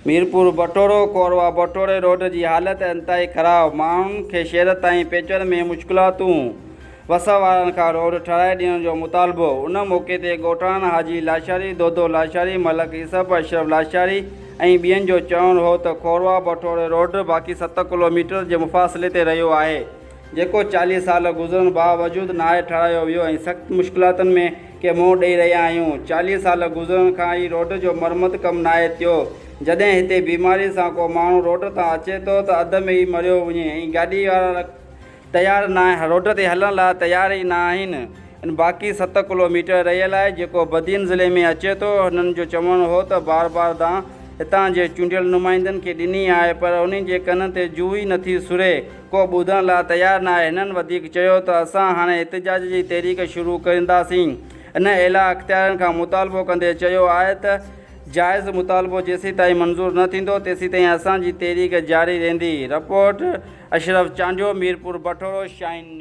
मीरपुर बटोरो कोरवा बटोरे रोड की हालत इंतहाई ख़राब। माण्हुनि खे शहर ताईं पहुचण में मुश्किलातूं। वस वारनि खां रोड ठाराए ॾियण जो मुतालबो। उन मौक़े ते ॻोठाणन हाजी लाशारी, दोदो लाशारी, मलक यूसुफ, अशरफ लाशारी ऐं ॿियनि जो चवणु हो त कोरवा बटोरे रोड बाक़ी 7 किलोमीटर जे मुफ़ासिले ते रहियो आहे, जेको 40 साल गुज़रण बावजूदु नाहे ठारायो वियो ऐं सख़्त मुश्किलातुनि में के मुंहुं ॾेई रहिया आहियूं। 40 साल गुज़रण खां ई रोड जो मरम्मत कमु नाहे थियो। जॾहिं हिते बीमारी सां को माण्हू रोड तां अचे थो त अध में ई मरियो वञे ऐं गाॾी वारा तयारु न आहे, रोड ते हलण लाइ तयारु ई न आहिनि। बाक़ी 7 किलोमीटर रहियल आहे जेको बदीन ज़िले में अचे थो। हुननि जो चवणु हो त बार बार दां हितां जे चूंडियल नुमाइंदनि खे ॾिनी आहे, पर उन्हनि जे कन ते जूं ई नथी सुरे, को ॿुधण लाइ तयारु न आहे। हिननि वधीक चयो त असां हाणे एहतिजाज जी तहरीक शुरू कंदासीं। इन एला अख़्तियारनि खां मुतालबो कंदे चयो आहे त जाइज़ मुतालबो जेसीं ताईं मंज़ूर न थींदो तेसीं ताईं असांजी तहरीक जारी रहंदी। Report Ashraf Chandio, Mirpur Bathoro, shine.